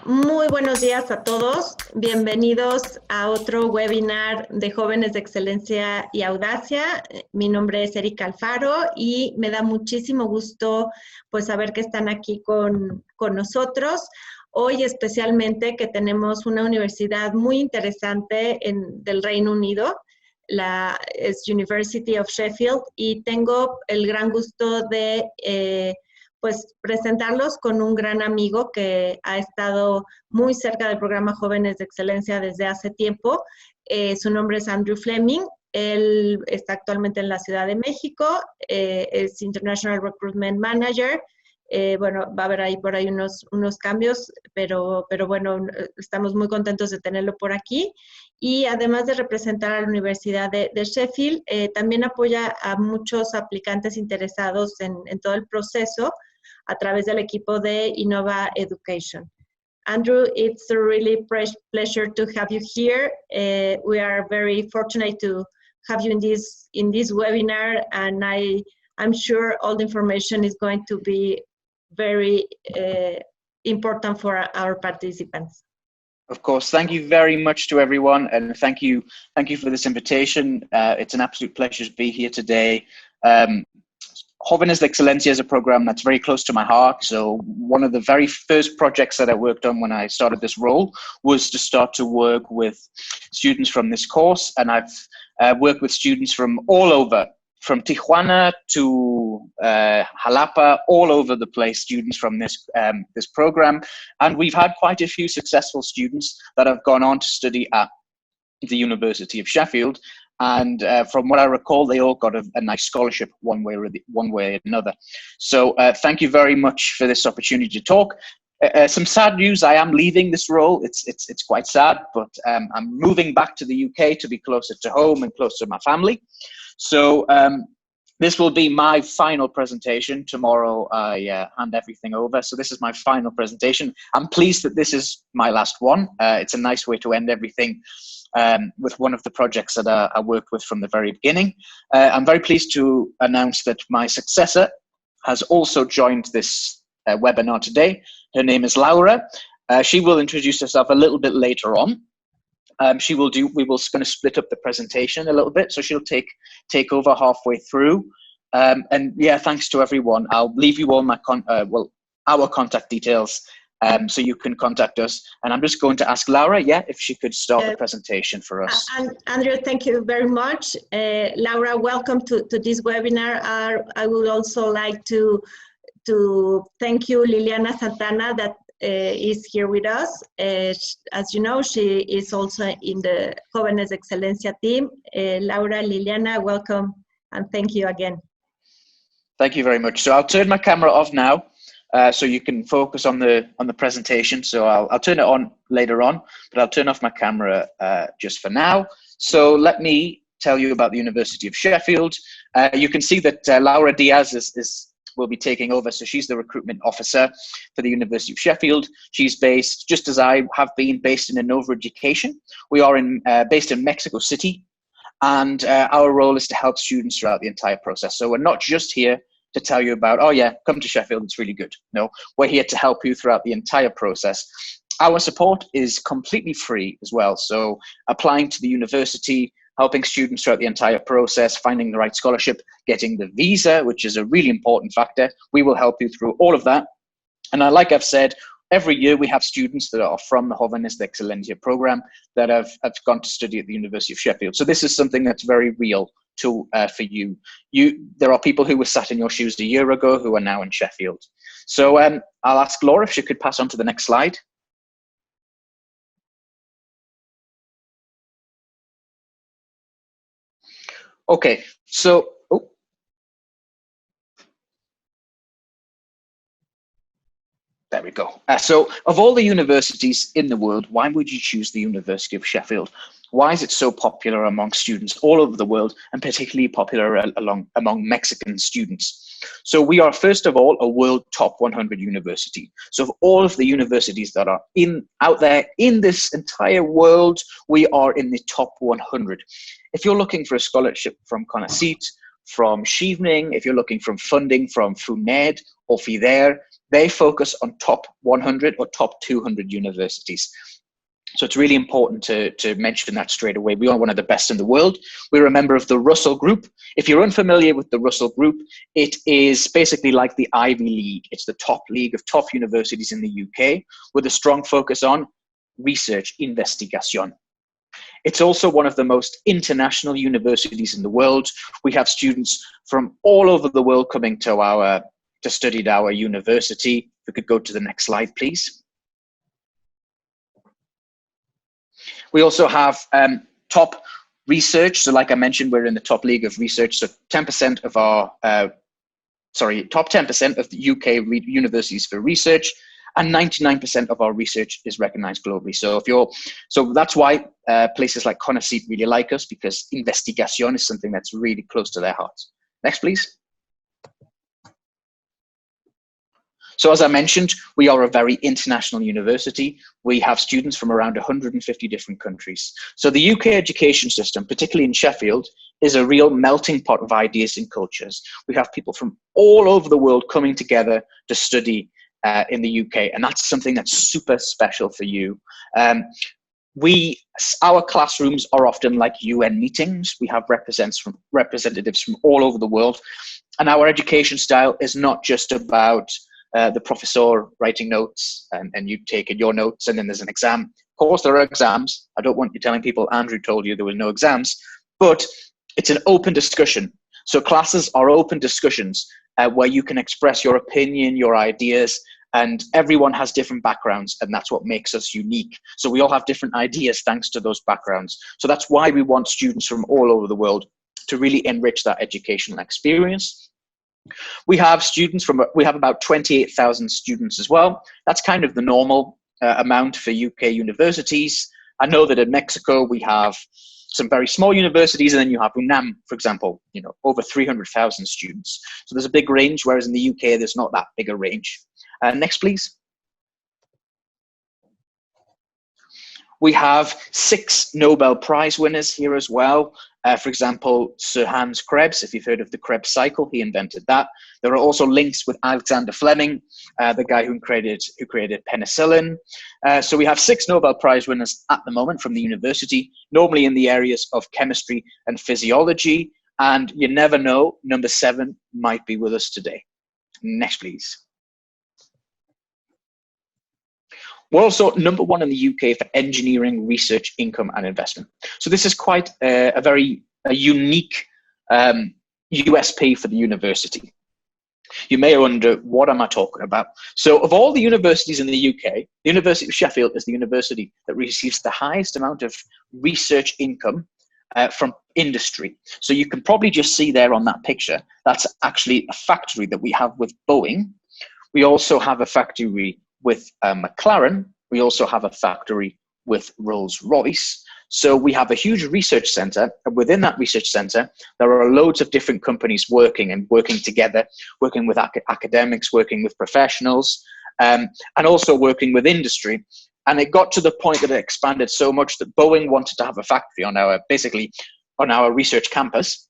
Muy buenos días a todos. Bienvenidos a otro webinar de Jóvenes de Excelencia y Audacia. Mi nombre es Erika Alfaro y me da muchísimo gusto pues saber que están aquí con nosotros. Hoy especialmente que tenemos una universidad muy interesante del Reino Unido, es University of Sheffield, y tengo el gran gusto de pues presentarlos con un gran amigo que ha estado muy cerca del programa Jóvenes de Excelencia desde hace tiempo. Su nombre es Andrew Fleming. Él está actualmente en la Ciudad de México, es International Recruitment Manager. Bueno, va a haber ahí por ahí unos cambios, pero bueno, estamos muy contentos de tenerlo por aquí. Y además de representar a la Universidad de Sheffield, también apoya a muchos aplicantes interesados en todo el proceso a través del equipo de Inova Education. Andrew, it's a really pleasure to have you here. We are very fortunate to have you in this webinar, and I'm sure all the information is going to be very important for our participants. Of course, thank you very much to everyone, and thank you for this invitation. It's an absolute pleasure to be here today. Jóvenes de Excelencia is a program that's very close to my heart. So one of the very first projects that I worked on when I started this role was to start to work with students from this course, and I've worked with students from all over, from Tijuana to Jalapa, all over the place, students from this program. And we've had quite a few successful students that have gone on to study at the University of Sheffield. And from what I recall, they all got a nice scholarship one way or another. So thank you very much for this opportunity to talk. Some sad news, I am leaving this role. It's quite sad, but I'm moving back to the UK to be closer to home and closer to my family. So this will be my final presentation. Tomorrow I hand everything over. So this is my final presentation. I'm pleased that this is my last one. It's a nice way to end everything with one of the projects that I worked with from the very beginning. I'm very pleased to announce that my successor has also joined this webinar today. Her name is Laura. She will introduce herself a little bit later on. We will going to split up the presentation a little bit, so she'll take over halfway through. And yeah, thanks to everyone. I'll leave you all our contact details, so you can contact us. And I'm just going to ask Laura, if she could start the presentation for us. Andrew, thank you very much. Laura, welcome to this webinar. I would also like to thank you, Liliana Santana, that is here with us. As you know, she is also in the Jóvenes de Excelencia team. Laura, Liliana, welcome, and thank you again. Thank you very much. So I'll turn my camera off now, so you can focus on the presentation. So I'll turn it on later on, but I'll turn off my camera just for now. So let me tell you about the University of Sheffield. You can see that Laura Diaz will be taking over. So she's the recruitment officer for the University of Sheffield. She's based, just as I have been, based in Inova Education. We are based in Mexico City, and our role is to help students throughout the entire process. So we're not just here to tell you about, oh yeah, come to Sheffield, it's really good. No, we're here to help you throughout the entire process. Our support is completely free as well. So applying to the university, helping students throughout the entire process, finding the right scholarship, getting the visa, which is a really important factor. We will help you through all of that. And like I've said, every year we have students that are from the Jóvenes de Excelencia program that have gone to study at the University of Sheffield. So this is something that's very real for you. There are people who were sat in your shoes a year ago who are now in Sheffield. So I'll ask Laura if she could pass on to the next slide. Okay, so, there we go. So of all the universities in the world, why would you choose the University of Sheffield? Why is it so popular among students all over the world, and particularly popular among Mexican students? So we are, first of all, a world top 100 university. So of all of the universities that are out there in this entire world, we are in the top 100. If you're looking for a scholarship from CONACYT, from Scheveningen, if you're looking for funding from FUNED or FIDER, They focus on top 100 or top 200 universities. So it's really important to mention that straight away. We are one of the best in the world. We're a member of the Russell Group. If you're unfamiliar with the Russell Group, it is basically like the Ivy League. It's the top league of top universities in the UK with a strong focus on research, investigación. It's also one of the most international universities in the world. We have students from all over the world coming to study at our university. If we could go to the next slide, please. We also have top research. So like I mentioned, we're in the top league of research. So 10% of our, top 10% of the UK universities for research, and 99% of our research is recognized globally. So that's why places like CONACYT really like us, because investigación is something that's really close to their hearts. Next, please. So as I mentioned, we are a very international university. We have students from around 150 different countries. So the UK education system, particularly in Sheffield, is a real melting pot of ideas and cultures. We have people from all over the world coming together to study in the UK, and that's something that's super special for you. Our classrooms are often like UN meetings. We have representatives from all over the world, and our education style is not just about the professor writing notes and you taking your notes and then there's an exam. Of course, there are exams. I don't want you telling people Andrew told you there were no exams, but it's an open discussion. So classes are open discussions where you can express your opinion, your ideas, and everyone has different backgrounds, and that's what makes us unique. So we all have different ideas thanks to those backgrounds. So that's why we want students from all over the world to really enrich that educational experience. We have about 28,000 students as well. That's kind of the normal amount for UK universities. I know that in Mexico, we have some very small universities, and then you have UNAM, for example, over 300,000 students. So there's a big range, whereas in the UK, there's not that big a range. Next, please. We have 6 Nobel Prize winners here as well. For example, Sir Hans Krebs, if you've heard of the Krebs cycle, he invented that. There are also links with Alexander Fleming, the guy who created penicillin. So we have 6 Nobel Prize winners at the moment from the university, normally in the areas of chemistry and physiology. And you never know, number 7 might be with us today. Next, please. We're also number 1 in the UK for engineering, research, income, and investment. So this is quite a very unique USP for the university. You may wonder, what am I talking about? So of all the universities in the UK, the University of Sheffield is the university that receives the highest amount of research income from industry. So you can probably just see there on that picture, that's actually a factory that we have with Boeing. We also have a factory with McLaren. We also have a factory with Rolls-Royce. So we have a huge research center, and within that research center, there are loads of different companies working together, working with academics, working with professionals, and also working with industry. And it got to the point that it expanded so much that Boeing wanted to have a factory on our research campus,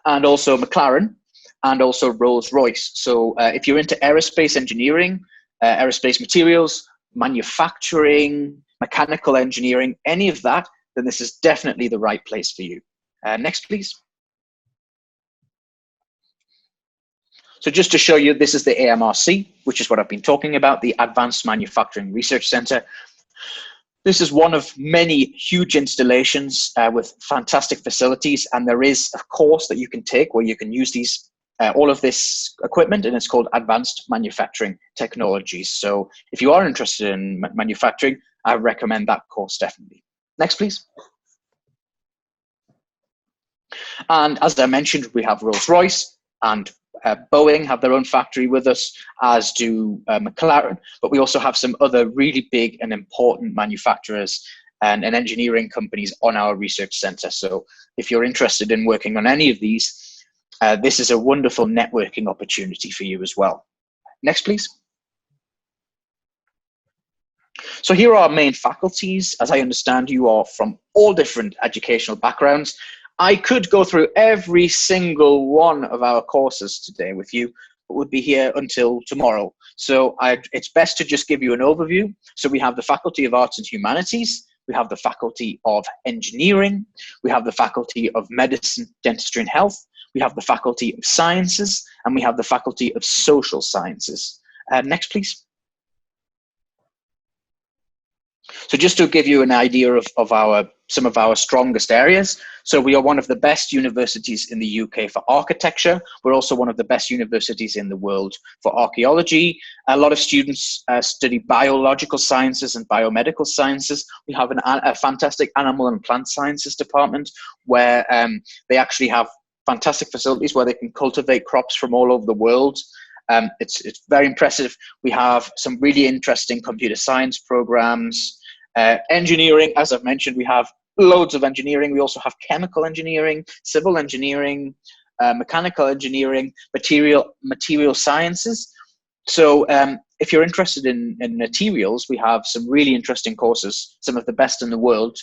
and also McLaren, and also Rolls-Royce. So if you're into aerospace engineering, aerospace materials, manufacturing, mechanical engineering, any of that, then this is definitely the right place for you. Next, please. So just to show you, this is the AMRC, which is what I've been talking about, the Advanced Manufacturing Research Center. This is one of many huge installations with fantastic facilities, and there is a course that you can take where you can use all of this equipment, and it's called Advanced Manufacturing Technologies. So if you are interested in manufacturing, I recommend that course definitely. Next, please. And as I mentioned, we have Rolls-Royce and Boeing have their own factory with us, as do McLaren, but we also have some other really big and important manufacturers and engineering companies on our research center. So if you're interested in working on any of these, this is a wonderful networking opportunity for you as well. Next, please. So here are our main faculties. As I understand, you are from all different educational backgrounds. I could go through every single one of our courses today with you, would be here until tomorrow. So it's best to just give you an overview. So we have the Faculty of Arts and Humanities, we have the Faculty of Engineering, we have the Faculty of Medicine, Dentistry and Health, we have the Faculty of Sciences, and we have the Faculty of Social Sciences. Next, please. So just to give you an idea of some of our strongest areas. So we are one of the best universities in the UK for architecture. We're also one of the best universities in the world for archaeology. A lot of students study biological sciences and biomedical sciences. We have a fantastic animal and plant sciences department where they actually have fantastic facilities where they can cultivate crops from all over the world. It's very impressive. We have some really interesting computer science programs. Engineering, as I've mentioned, we have loads of engineering. We also have chemical engineering, civil engineering, mechanical engineering, material sciences. So if you're interested in materials, we have some really interesting courses, some of the best in the world.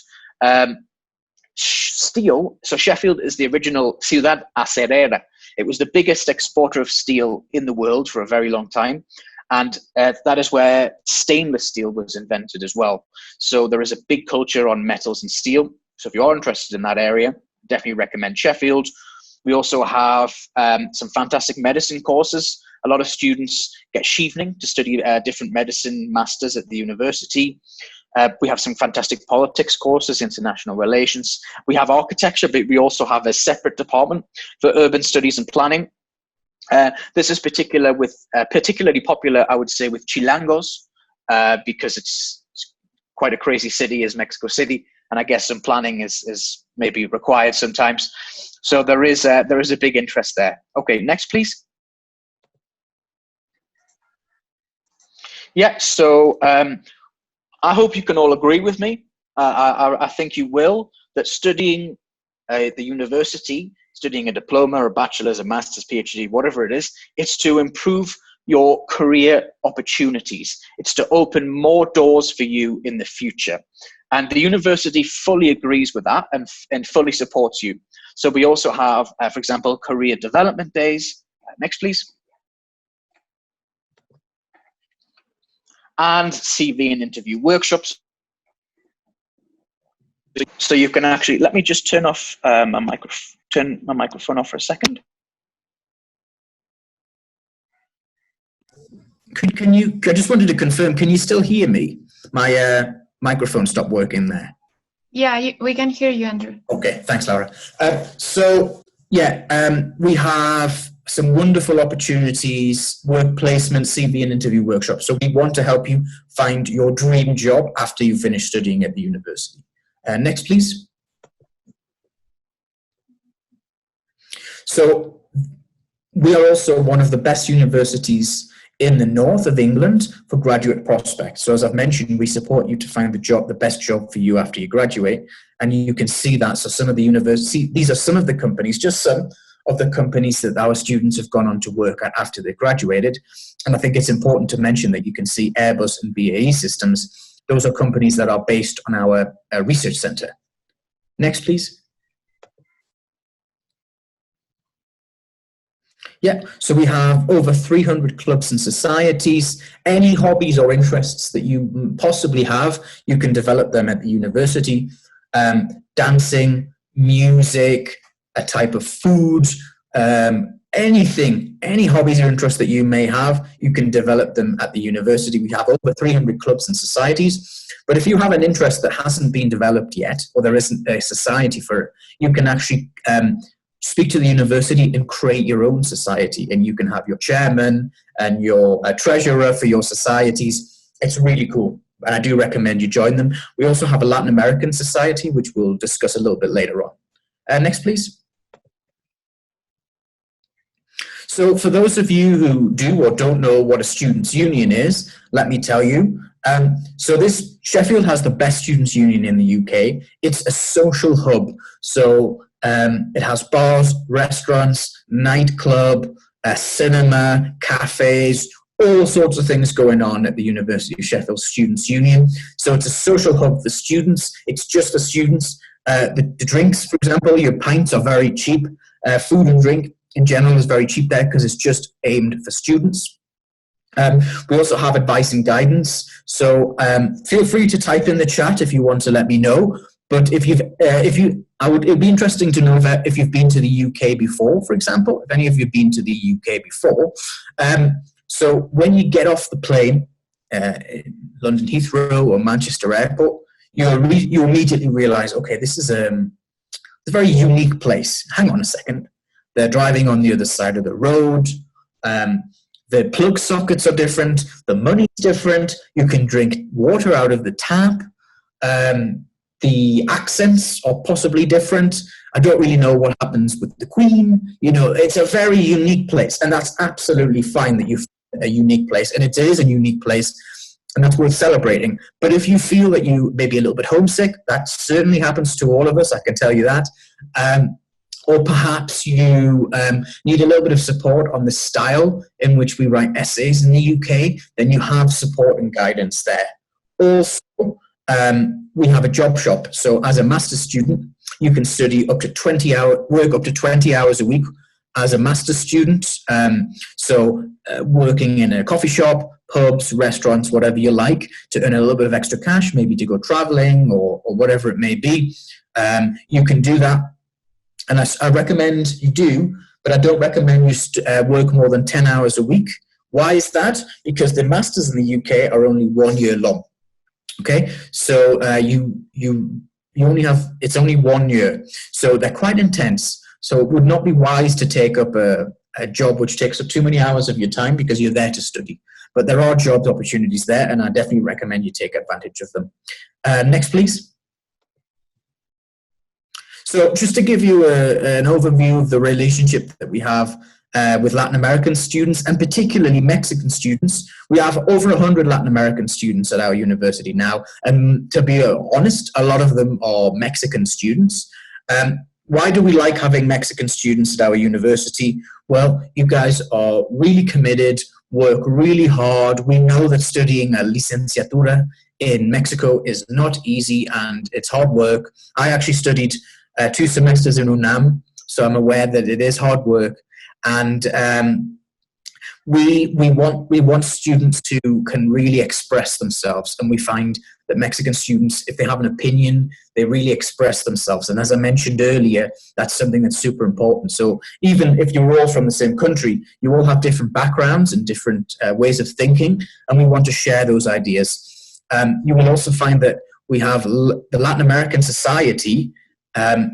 Steel, so Sheffield is the original ciudad acerera. It was the biggest exporter of steel in the world for a very long time. And that is where stainless steel was invented as well. So there is a big culture on metals and steel. So if you are interested in that area, definitely recommend Sheffield. We also have some fantastic medicine courses. A lot of students get Schevening to study different medicine masters at the university. We have some fantastic politics courses, international relations. We have architecture, but we also have a separate department for urban studies and planning. This is particularly popular, I would say, with Chilangos, because it's quite a crazy city as Mexico City, and I guess some planning is maybe required sometimes. So there is a big interest there. Okay, next, please. Yeah, so I hope you can all agree with me. I think you will, that studying at the university, studying a diploma, a bachelor's, a master's, PhD, whatever it is, it's to improve your career opportunities. It's to open more doors for you in the future. And the university fully agrees with that and fully supports you. So we also have, for example, career development days. Next, please. And CV and interview workshops. So you can actually, let me just turn off turn my microphone off for a second. I just wanted to confirm, can you still hear me? My microphone stopped working there. Yeah, we can hear you, Andrew. Okay, thanks, Laura. We have some wonderful opportunities, work placement, CV and interview workshops. So we want to help you find your dream job after you finish studying at the university. Next, please. So we are also one of the best universities in the north of England for graduate prospects. So as I've mentioned, we support you to find the best job for you after you graduate. And you can see that. So some of the universities, these are some of the companies, just some of the companies that our students have gone on to work at after they graduated. And I think it's important to mention that you can see Airbus and BAE Systems. Those are companies that are based on our research center. Next, please. Yeah, so we have over 300 clubs and societies. Any hobbies or interests that you possibly have, you can develop them at the university. Dancing, music, a type of food, anything, any hobbies or interests that you may have, you can develop them at the university. We have over 300 clubs and societies. But if you have an interest that hasn't been developed yet, or there isn't a society for it, you can actually speak to the university and create your own society. And you can have your chairman and your treasurer for your societies. It's really cool. And I do recommend you join them. We also have a Latin American society, which we'll discuss a little bit later on. Next, please. So for those of you who do or don't know what a students' union is, let me tell you. So Sheffield has the best students' union in the UK. It's a social hub. So it has bars, restaurants, nightclub, a cinema, cafes, all sorts of things going on at the University of Sheffield Students' Union. So it's a social hub for students. It's just for students. The drinks, for example, your pints are very cheap. Food and drink, in general is very cheap there because it's just aimed for students. We also have advice and guidance. So feel free to type in the chat if you want to let me know. But it'd be interesting to know if you've been to the UK before, for example, if any of you have been to the UK before. So when you get off the plane, London Heathrow or Manchester Airport, you immediately realize, okay, this is a very unique place. Hang on a second. They're driving on the other side of the road. The plug sockets are different. The money's different. You can drink water out of the tap. The accents are possibly different. I don't really know what happens with the Queen. You know, it's a very unique place, and that's absolutely fine that you find a unique place, and it is a unique place, and that's worth celebrating. But if you feel that you may be a little bit homesick, that certainly happens to all of us, I can tell you that. Or perhaps you need a little bit of support on the style in which we write essays in the UK, then you have support and guidance there. Also, we have a job shop. So as a master's student, you can study up to 20 hours, work up to 20 hours a week as a master's student. Working in a coffee shop, pubs, restaurants, whatever you like, to earn a little bit of extra cash, maybe to go traveling or whatever it may be. You can do that. And I recommend you do, but I don't recommend you work more than 10 hours a week. Why is that? Because the masters in the UK are only 1 year long. Okay, so you only have, it's only 1 year, so they're quite intense. So it would not be wise to take up a job which takes up too many hours of your time because you're there to study. But there are job opportunities there, and I definitely recommend you take advantage of them. Next, please. So just to give you an overview of the relationship that we have with Latin American students, and particularly Mexican students. We have over 100 Latin American students at our university now, and to be honest, a lot of them are Mexican students. Why do we like having Mexican students at our university? Well, you guys are really committed, work really hard. We know that studying a licenciatura in Mexico is not easy, and it's hard work. I actually studied 2 semesters in UNAM, so I'm aware that it is hard work. And we want students who can really express themselves, and we find that Mexican students, if they have an opinion, they really express themselves. And as I mentioned earlier, that's something that's super important. So even if you're all from the same country, you all have different backgrounds and different ways of thinking, and we want to share those ideas. You will also find that we have the Latin American Society.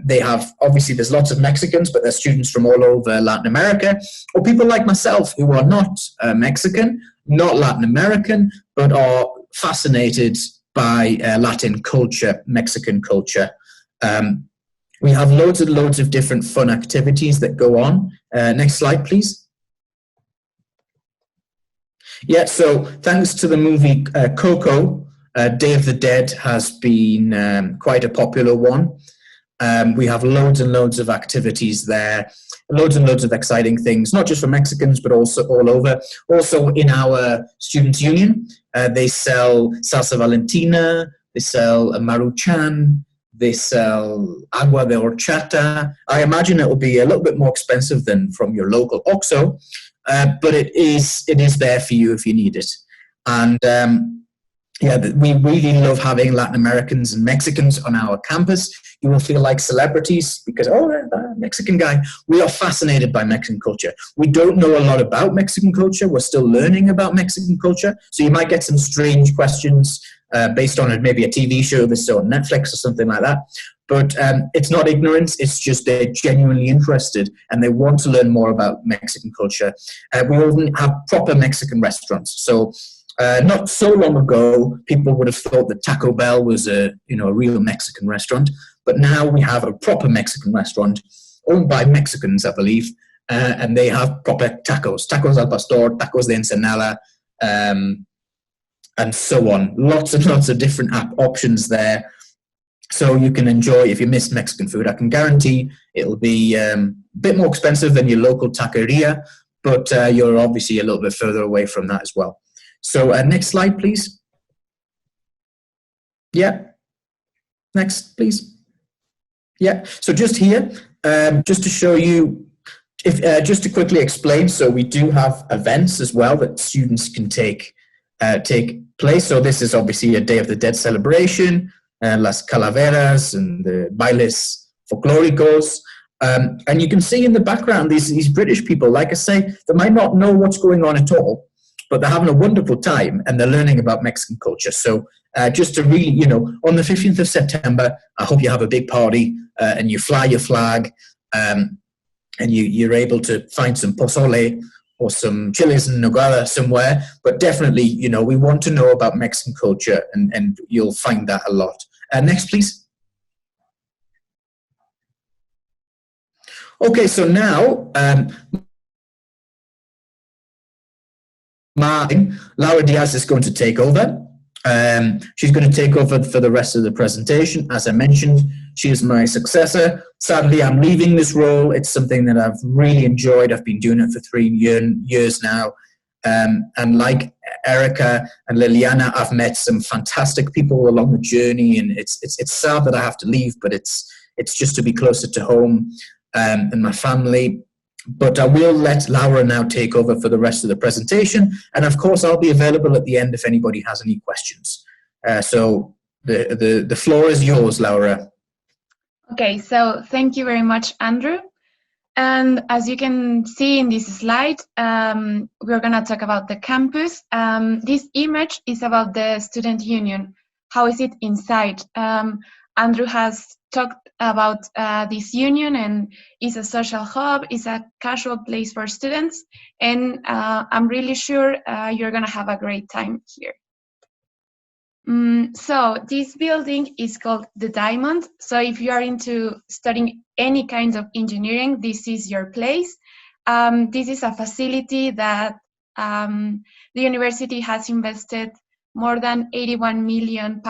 They have, obviously there's lots of Mexicans, but there's students from all over Latin America, or people like myself who are not Mexican, not Latin American, but are fascinated by Latin culture, Mexican culture. We have loads and loads of different fun activities that go on. Next slide, please. Yeah, so thanks to the movie Coco, Day of the Dead has been quite a popular one. We have loads and loads of activities there, loads and loads of exciting things, not just for Mexicans, but also all over. Also in our Students' Union, they sell salsa valentina, they sell Maruchan, they sell agua de horchata. I imagine it will be a little bit more expensive than from your local OXXO, but it is there for you if you need it. And yeah, we really love having Latin Americans and Mexicans on our campus. You will feel like celebrities because, oh, that Mexican guy. We are fascinated by Mexican culture. We don't know a lot about Mexican culture. We're still learning about Mexican culture. So you might get some strange questions based on maybe a TV show that's on Netflix or something like that. But it's not ignorance. It's just they're genuinely interested and they want to learn more about Mexican culture. We even have proper Mexican restaurants. So not so long ago, people would have thought that Taco Bell was a real Mexican restaurant, but now we have a proper Mexican restaurant owned by Mexicans, I believe, and they have proper tacos al pastor, tacos de ensenada, and so on. Lots and lots of different options there, so you can enjoy. If you miss Mexican food, I can guarantee it'll be a bit more expensive than your local taqueria, but you're obviously a little bit further away from that as well. So next slide, please. Yeah. Next, please. Yeah. So just here, just to show you Just to quickly explain, so we do have events as well that students can take place. So this is obviously a Day of the Dead celebration, Las Calaveras and the bailes folclóricos. And you can see in the background these British people, like I say, they might not know what's going on at all, but they're having a wonderful time and they're learning about Mexican culture. So just to really, you know, on the 15th of September, I hope you have a big party and you fly your flag and you're able to find some pozole or some chiles en nogada somewhere. But definitely, you know, we want to know about Mexican culture and you'll find that a lot. Next, please. Okay, so now, Laura Diaz is going to take over. She's going to take over for the rest of the presentation. As I mentioned, she is my successor. Sadly, I'm leaving this role. It's something that I've really enjoyed. I've been doing it for 3 years now. And like Erica and Liliana, I've met some fantastic people along the journey, and it's sad that I have to leave, but it's just to be closer to home and my family. But I will let Laura now take over for the rest of the presentation. And of course, I'll be available at the end if anybody has any questions. So the floor is yours, Laura. Okay, so thank you very much, Andrew. And as you can see in this slide, we're going to talk about the campus. This image is about the student union. How is it inside? Andrew has talked about this union, and it's a social hub, it's a casual place for students, and I'm really sure you're going to have a great time here. So this building is called the Diamond. So if you are into studying any kind of engineering, this is your place. This is a facility that the university has invested more than £81 million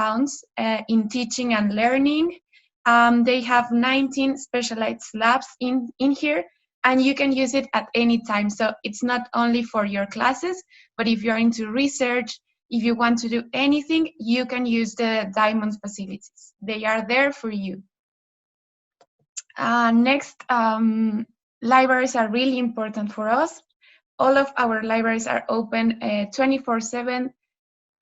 in teaching and learning. They have 19 specialized labs in here, and you can use it at any time. So it's not only for your classes, but if you're into research, if you want to do anything, you can use the Diamond facilities. They are there for you. Next, libraries are really important for us. All of our libraries are open 24/7,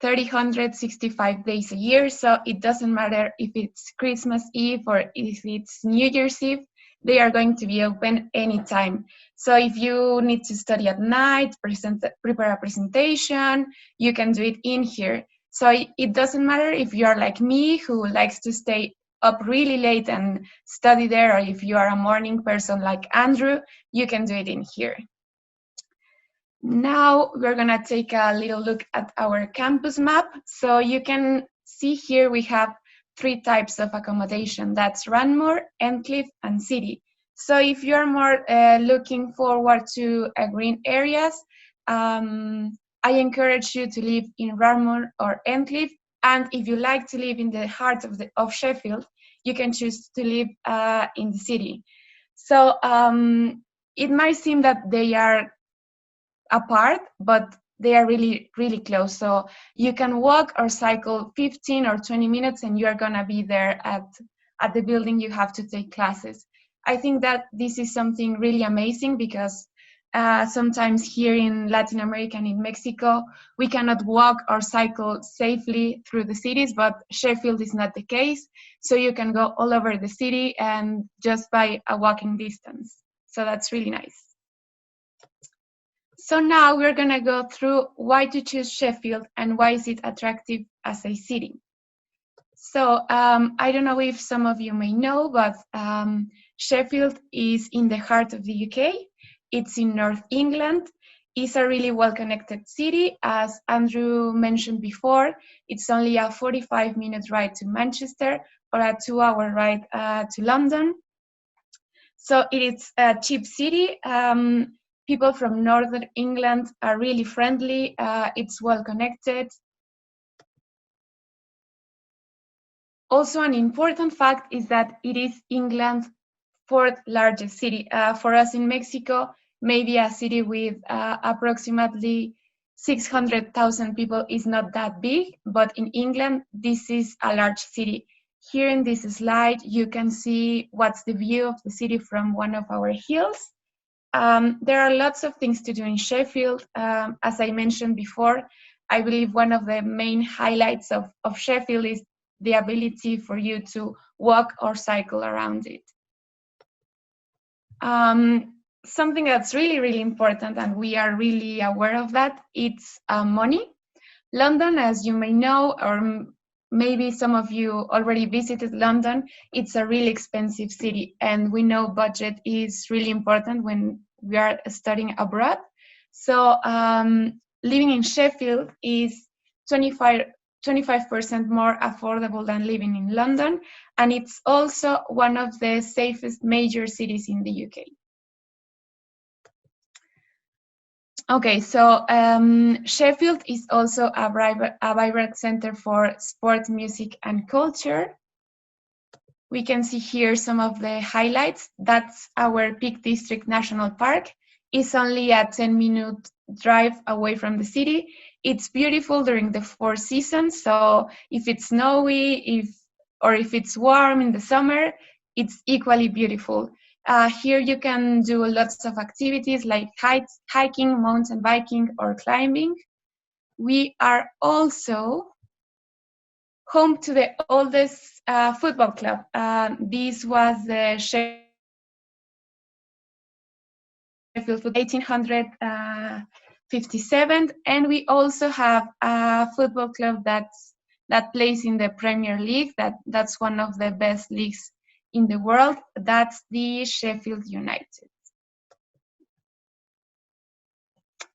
365 days a year, so it doesn't matter if it's Christmas Eve or if it's New Year's Eve, they are going to be open anytime. So if you need to study at night, prepare a presentation, you can do it in here. So it doesn't matter if you are like me, who likes to stay up really late and study there, or if you are a morning person like Andrew, you can do it in here. Now we're gonna take a little look at our campus map. So you can see here we have 3 types of accommodation. That's Ranmore, Endcliffe, and City. So if you're more looking forward to green areas, I encourage you to live in Ranmore or Endcliffe. And if you like to live in the heart of Sheffield, you can choose to live in the city. So it might seem that they are apart, but they are really, really close. So you can walk or cycle 15 or 20 minutes and you're gonna be there at the building you have to take classes. I think that this is something really amazing because sometimes here in Latin America and in Mexico, we cannot walk or cycle safely through the cities, but Sheffield is not the case. So you can go all over the city and just by a walking distance. So that's really nice. So now we're gonna go through why to choose Sheffield and why is it attractive as a city. So I don't know if some of you may know, but Sheffield is in the heart of the UK. It's in North England. It's a really well-connected city. As Andrew mentioned before, it's only a 45-minute ride to Manchester or a 2-hour ride to London. So it is a cheap city. People from Northern England are really friendly. It's well connected. Also, an important fact is that it is England's 4th largest city. For us in Mexico, maybe a city with approximately 600,000 people is not that big, but in England, this is a large city. Here in this slide, you can see what's the view of the city from one of our hills. There are lots of things to do in Sheffield. As I mentioned before, I believe one of the main highlights of Sheffield is the ability for you to walk or cycle around it. Something that's really, really important, and we are really aware of that, it's money. London, as you may know, or maybe some of you already visited London, it's a really expensive city, and we know budget is really important when we are studying abroad. So living in Sheffield is 25% more affordable than living in London, and it's also one of the safest major cities in the UK. Okay, so Sheffield is also a vibrant center for sport, music, and culture. We can see here some of the highlights. That's our Peak District National Park. It's only a 10-minute drive away from the city. It's beautiful during the 4 seasons, so if it's snowy, or if it's warm in the summer, it's equally beautiful. Here you can do lots of activities like hiking, mountain biking, or climbing. We are also home to the oldest football club. This was the Sheffield 1857, and we also have a football club that plays in the Premier League. That's one of the best leagues in the world. That's the Sheffield United.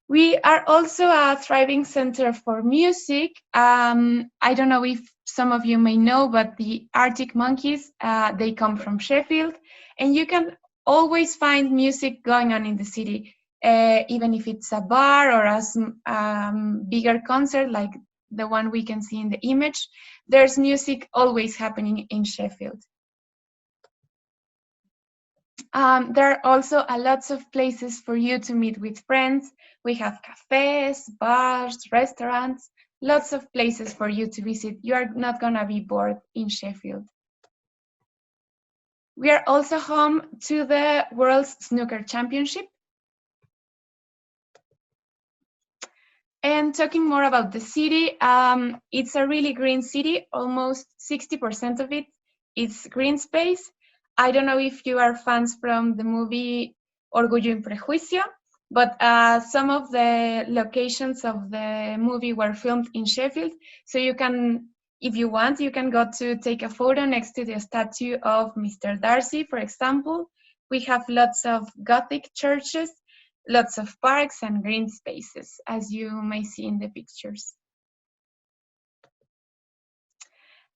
We are also a thriving center for music. I don't know if some of you may know, but the Arctic Monkeys, they come from Sheffield, and you can always find music going on in the city, even if it's a bar or a bigger concert like the one we can see in the image. There's music always happening in Sheffield. There are also lots of places for you to meet with friends. We have cafes, bars, restaurants, lots of places for you to visit. You are not gonna be bored in Sheffield. We are also home to the World Snooker Championship. And talking more about the city, it's a really green city. Almost 60% of it is green space. I don't know if you are fans from the movie Orgullo y Prejuicio, but some of the locations of the movie were filmed in Sheffield. So you can, if you want, you can go to take a photo next to the statue of Mr. Darcy, for example. We have lots of Gothic churches, lots of parks and green spaces, as you may see in the pictures.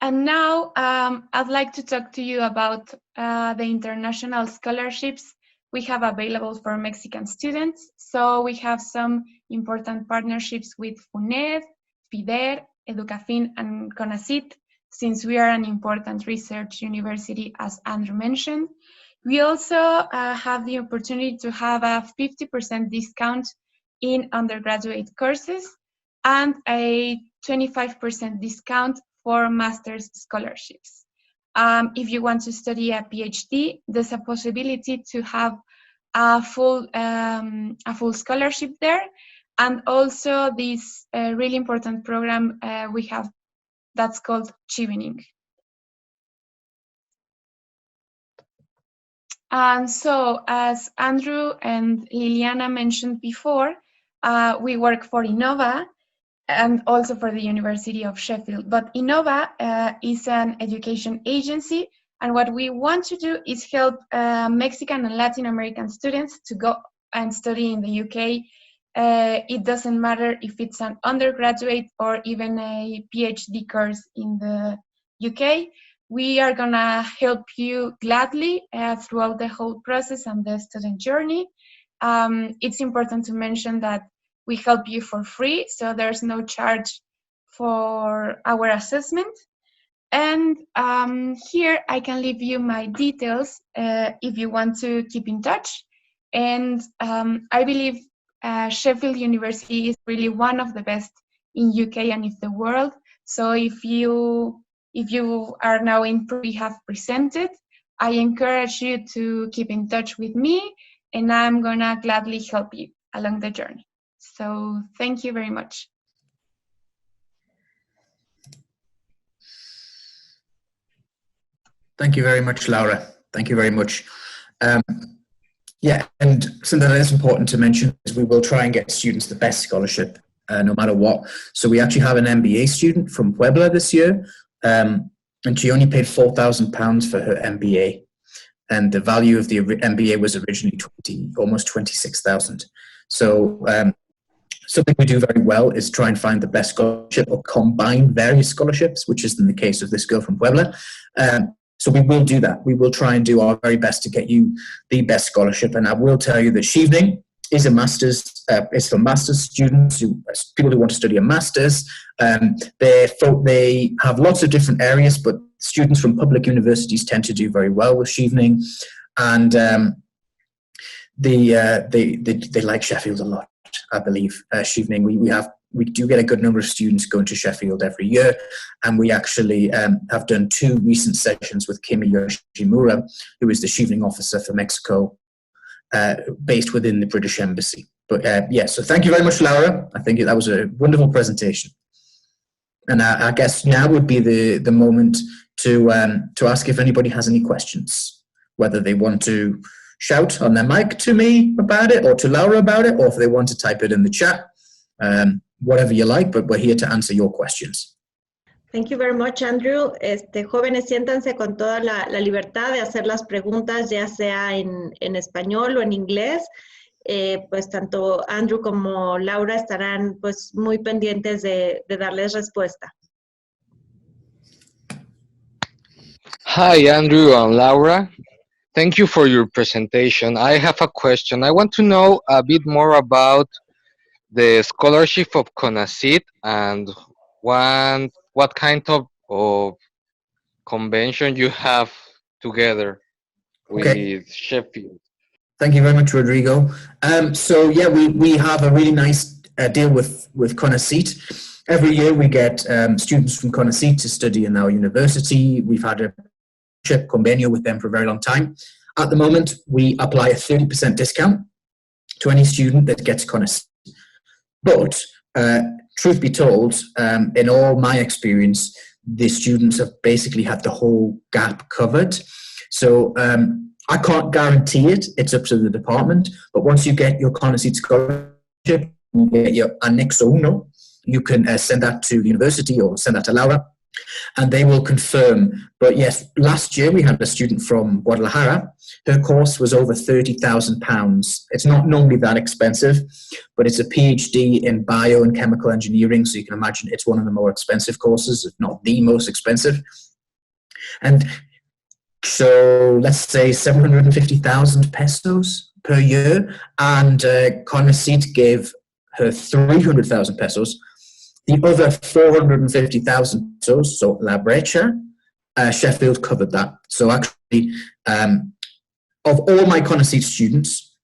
And now I'd like to talk to you about the international scholarships we have available for Mexican students. So we have some important partnerships with FUNED, FIDER, Educafin, and CONACYT, since we are an important research university, as Andrew mentioned. We also have the opportunity to have a 50% discount in undergraduate courses and a 25% discount for master's scholarships. If you want to study a PhD, there's a possibility to have a full scholarship there, and also this really important program we have that's called Chevening. And so, as Andrew and Liliana mentioned before, we work for Inova and also for the University of Sheffield. But Inova is an education agency, and what we want to do is help Mexican and Latin American students to go and study in the UK. It doesn't matter if it's an undergraduate or even a PhD course in the UK. We are gonna help you gladly throughout the whole process and the student journey. It's important to mention that we help you for free, so there's no charge for our assessment. And here I can leave you my details if you want to keep in touch. And I believe Sheffield University is really one of the best in UK and in the world. So if you are now in we have presented, I encourage you to keep in touch with me and I'm gonna gladly help you along the journey. So thank you very much. Thank you very much, Laura. Thank you very much. Yeah, and something that is important to mention is we will try and get students the best scholarship, no matter what. So we actually have an MBA student from Puebla this year, and she only paid £4,000 for her MBA. And the value of the MBA was originally almost 26,000. So something we do very well is try and find the best scholarship or combine various scholarships, which is in the case of this girl from Puebla. So we will do that. We will try and do our very best to get you the best scholarship. And I will tell you that Schevening is a master's. It's for master's students, people who want to study a master's. They have lots of different areas, but students from public universities tend to do very well with Schevening, and they like Sheffield a lot. I believe Schevening. We do get a good number of students going to Sheffield every year, and we actually have done 2 recent sessions with Kimi Yoshimura, who is the Schevening officer for Mexico, based within the British Embassy. But yeah, so thank you very much, Laura. I think that was a wonderful presentation. And I guess now would be the moment to ask if anybody has any questions, whether they want to shout on their mic to me about it or to Laura about it, or if they want to type it in the chat. Whatever you like, but we're here to answer your questions. Thank you very much, Andrew. Jóvenes, siéntanse con toda la libertad de hacer las preguntas, ya sea en español o en inglés. Pues tanto Andrew como Laura estarán pues muy pendientes de darles respuesta. Hi, Andrew and Laura. Thank you for your presentation. I have a question. I want to know a bit more about the scholarship of CONACYT and what kind of convention you have together with Sheffield. Thank you very much, Rodrigo. So yeah, we have a really nice deal with CONACYT. Every year we get students from CONACYT to study in our university. We've had a convenio with them for a very long time. At the moment, we apply a 30% discount to any student that gets CONACYT. But truth be told, in all my experience, the students have basically had the whole gap covered. So I can't guarantee it. It's up to the department. But once you get your CONACYT scholarship, you get your Anexo Uno, you can send that to the university or send that to Laura, and they will confirm. But yes, last year we had a student from Guadalajara. Her course was over £30,000. It's not normally that expensive, but it's a PhD in bio and chemical engineering, so you can imagine it's one of the more expensive courses, if not the most expensive. And so let's say 750,000 pesos per year, and CONACYT gave her 300,000 pesos. The other 450,000 pesos, so La Brecha, Sheffield covered that. So actually, of all my CONACYT students,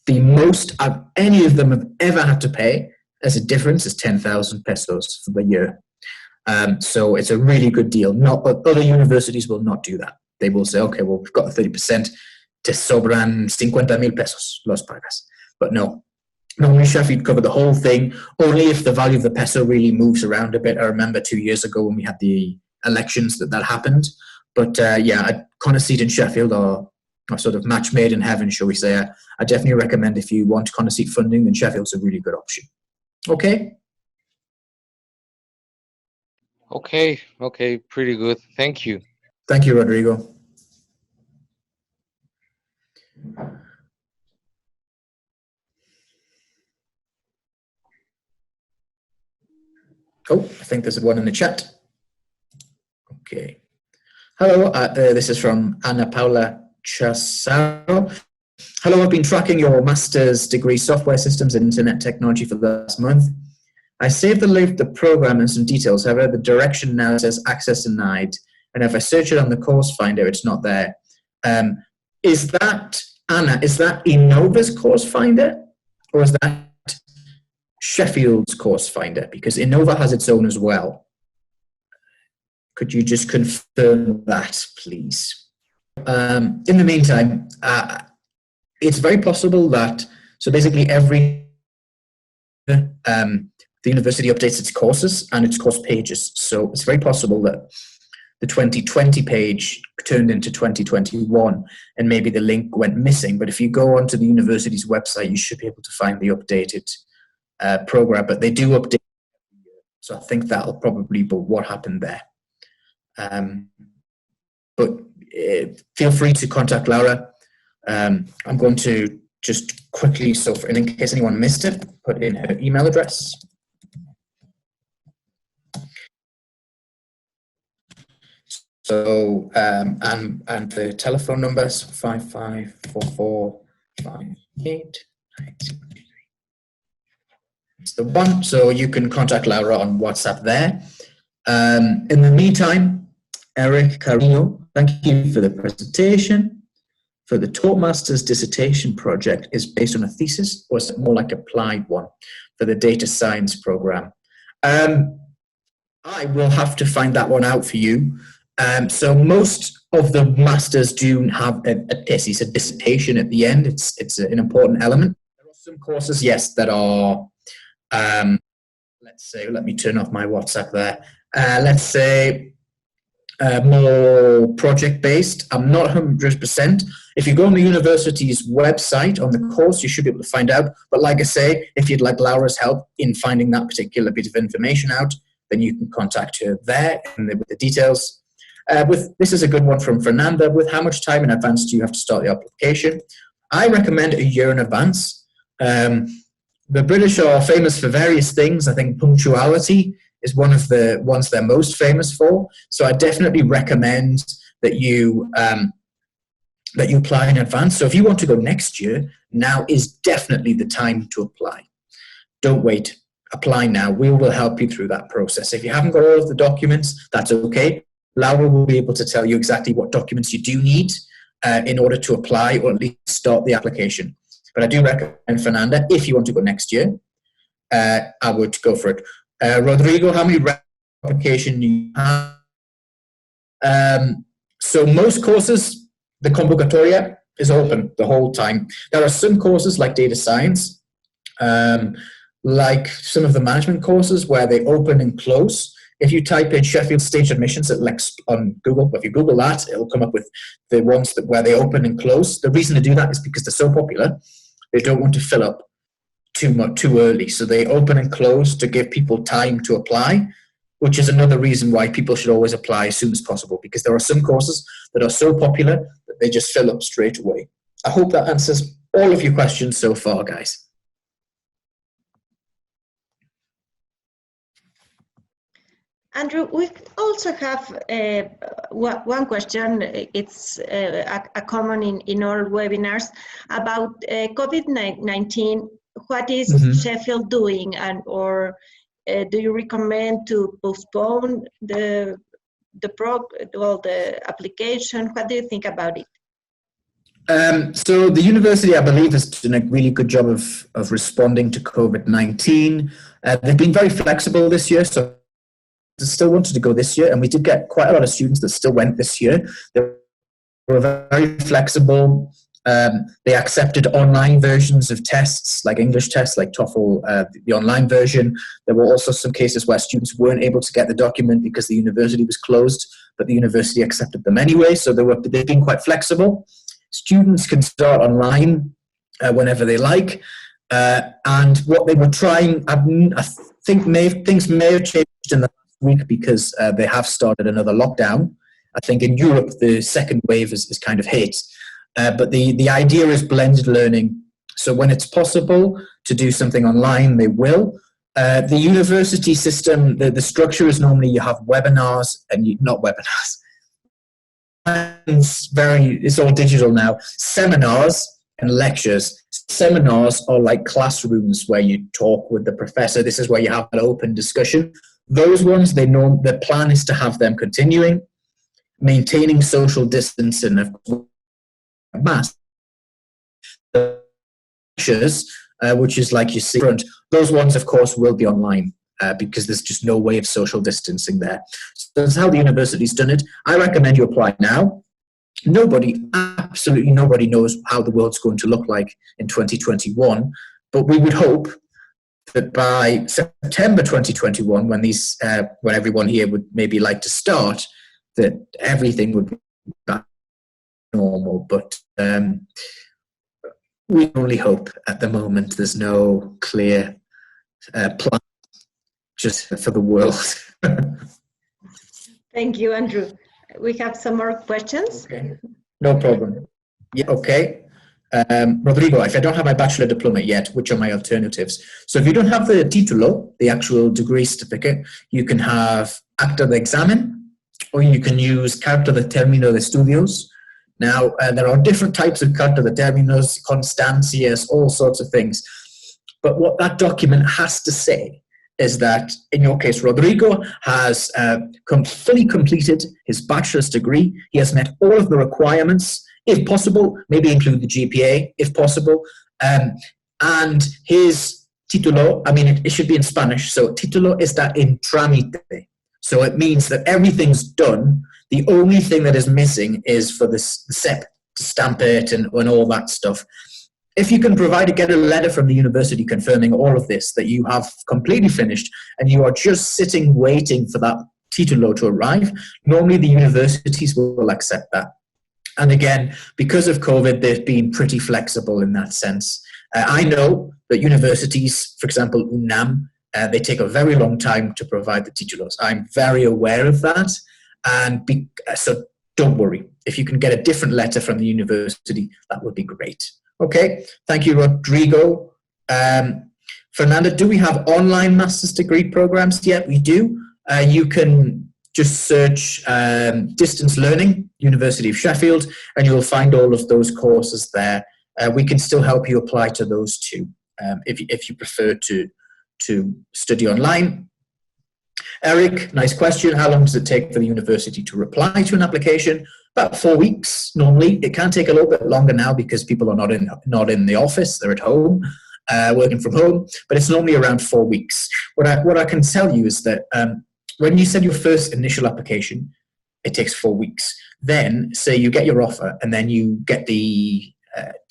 the most any of them have ever had to pay as a difference is 10,000 pesos for the year. So it's a really good deal. Other universities will not do that. They will say, okay, well, we've got 30%, te sobran 50,000 pesos, los pagas. But no, normally Sheffield cover the whole thing, only if the value of the peso really moves around a bit. I remember 2 years ago when we had the elections that happened. But yeah, CONACYT and Sheffield are sort of match made in heaven, shall we say. I definitely recommend if you want CONACYT funding, then Sheffield's a really good option. Okay? Okay, pretty good. Thank you. Thank you, Rodrigo. Oh, I think there's one in the chat. Okay. Hello, this is from Ana Paula Chasaro. Hello, I've been tracking your master's degree software systems and internet technology for the last month. I saved the program and some details. However, the direction now says access denied. And if I search it on the course finder, it's not there. Is that, Anna, is that Inova's course finder? Or is that Sheffield's course finder? Because Inova has its own as well. Could you just confirm that, please? In the meantime, it's very possible that, so basically every, the university updates its courses and its course pages. So it's very possible that the 2020 page turned into 2021 and maybe the link went missing. But if you go onto the university's website, you should be able to find the updated program, but they do update. So I think that'll probably be what happened there. But feel free to contact Laura. I'm going to just quickly, so in case anyone missed it, put in her email address. So, and the telephone numbers 554458. It's the one, so you can contact Laura on WhatsApp there. In the meantime, Eric Carrillo, thank you for the presentation. For the Toastmasters dissertation project is based on a thesis, or is it more like applied one for the data science program? I will have to find that one out for you. So most of the masters do have a thesis, a dissertation at the end. It's an important element. There are some courses, yes, that are, let's say, let me turn off my WhatsApp there. Let's say more project-based. I'm not 100%. If you go on the university's website on the course, you should be able to find out. But like I say, if you'd like Laura's help in finding that particular bit of information out, then you can contact her there and with the details. This is a good one from Fernanda. With how much time in advance do you have to start the application? I recommend a year in advance. The British are famous for various things. I think punctuality is one of the ones they're most famous for. So I definitely recommend that you apply in advance. So if you want to go next year, now is definitely the time to apply. Don't wait. Apply now. We will help you through that process. If you haven't got all of the documents, that's okay. Laura will be able to tell you exactly what documents you do need in order to apply or at least start the application. But I do recommend, Fernanda, if you want to go next year, I would go for it. Rodrigo, how many applications do you have? So most courses, the convocatoria is open the whole time. There are some courses like data science, like some of the management courses where they open and close. If you type in Sheffield State admissions on Google, if you Google that, it'll come up with the ones where they open and close. The reason to do that is because they're so popular, they don't want to fill up too early. So they open and close to give people time to apply, which is another reason why people should always apply as soon as possible, because there are some courses that are so popular that they just fill up straight away. I hope that answers all of your questions so far, guys. Andrew, we also have one question. It's a common in all webinars about COVID-19. What is Sheffield doing, or do you recommend to postpone the application? What do you think about it? So the university, I believe, has done a really good job of responding to COVID-19. They've been very flexible this year, so they still wanted to go this year, and we did get quite a lot of students that still went this year. They were very flexible. They accepted online versions of tests, like English tests, like TOEFL, the online version. There were also some cases where students weren't able to get the document because the university was closed, but the university accepted them anyway, so they've been quite flexible. Students can start online whenever they like, and what they were trying, I think things may have changed in the week because they have started another lockdown. I think in Europe the second wave is kind of hit, but the idea is blended learning. So when it's possible to do something online, they will. The university system, the structure is normally you have webinars and not webinars. It's all digital now. Seminars and lectures. Seminars are like classrooms where you talk with the professor. This is where you have an open discussion. Those ones, the plan is to have them continuing, maintaining social distance and of course, mask. Lectures, which is like you see front, those ones, of course, will be online because there's just no way of social distancing there. So that's how the university's done it. I recommend you apply now. Nobody, absolutely nobody knows how the world's going to look like in 2021, but we would hope that by September 2021, when everyone here would maybe like to start, that everything would be back to normal. But we only hope at the moment. There's no clear plan just for the world. Thank you, Andrew. We have some more questions. Okay. No problem. Yeah, okay. Rodrigo, if I don't have my bachelor diploma yet, which are my alternatives? So if you don't have the título, the actual degree certificate, you can have acta de examen, or you can use carta de término de estudios. Now, there are different types of carta de términos, constancias, all sorts of things. But what that document has to say is that, in your case, Rodrigo has fully completed his bachelor's degree. He has met all of the requirements, if possible, maybe include the GPA, if possible. And his título, I mean, it should be in Spanish. So título está en trámite. So it means that everything's done. The only thing that is missing is for the SEP to stamp it and all that stuff. If you can get a letter from the university confirming all of this, that you have completely finished and you are just sitting waiting for that título to arrive, normally the universities will accept that. And again, because of COVID, they've been pretty flexible in that sense. I know that universities, for example, UNAM, they take a very long time to provide the títulos. I'm very aware of that. And so don't worry. If you can get a different letter from the university, that would be great. Okay, thank you, Rodrigo. Fernanda, do we have online master's degree programs yet? We do. You can just search distance learning, University of Sheffield, and you'll find all of those courses there. We can still help you apply to those too, if you prefer to study online. Eric, nice question. How long does it take for the university to reply to an application? About 4 weeks normally. It can take a little bit longer now because people are not in the office. They're at home, working from home. But it's normally around 4 weeks. What I can tell you is that when you send your first initial application, it takes 4 weeks. Then, say you get your offer, and then you get the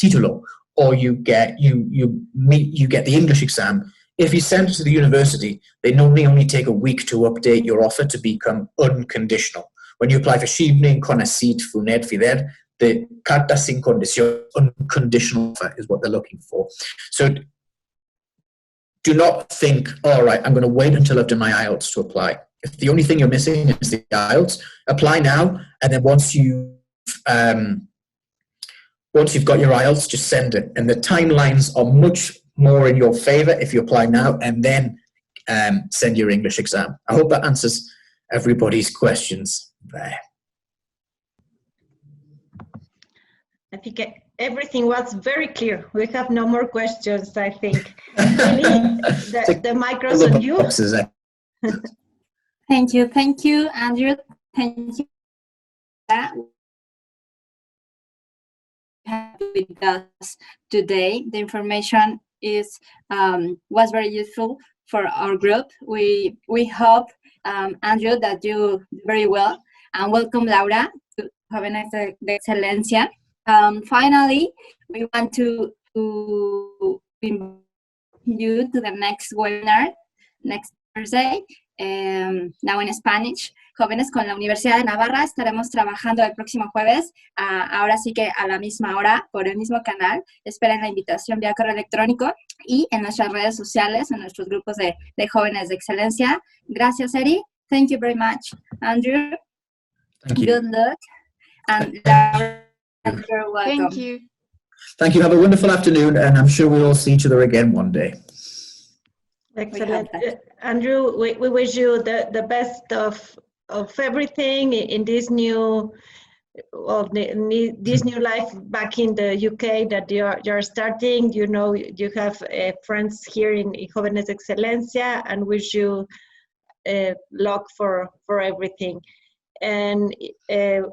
título, or you get the English exam. If you send it to the university, they normally only take a week to update your offer to become unconditional. When you apply for Shibning, Conacyt, FUNED, FIDER, the carta sin condición, unconditional offer is what they're looking for. So do not think, all right, I'm going to wait until I've done my IELTS to apply. If the only thing you're missing is the IELTS, apply now, and then once you've got your IELTS, just send it. And the timelines are much more in your favor if you apply now and then send your English exam. I hope that answers everybody's questions there. I think everything was very clear. We have no more questions, I think. Really, the micro's on you. Thank you, Andrew. Thank you. With us today. The information was very useful for our group. We hope, Andrew, that you do very well, and welcome, Laura, to Jóvenes de Excelencia. Finally, we want to invite you to the next webinar next Thursday, now in Spanish. Jóvenes con la Universidad de Navarra, estaremos trabajando el próximo jueves, ahora sí que a la misma hora, por el mismo canal. Esperen la invitación vía correo electrónico y en nuestras redes sociales, en nuestros grupos de jóvenes de excelencia. Gracias, Eri. Thank you very much, Andrew. Thank you. Good luck. And you're welcome. Thank you. Thank you. Have a wonderful afternoon, and I'm sure we'll all see each other again one day. Excellent. Andrew, we wish you the best of everything in this new life back in the UK that you're starting. You know, you have friends here in Jóvenes de Excelencia, and wish you luck for everything. And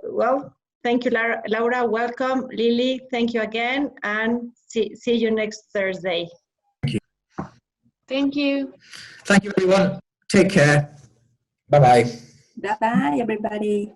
well, thank you, Laura. Welcome, Lily. Thank you again, and see you next Thursday. Thank you. Thank you. Thank you, everyone. Take care. Bye-bye. Bye-bye, everybody.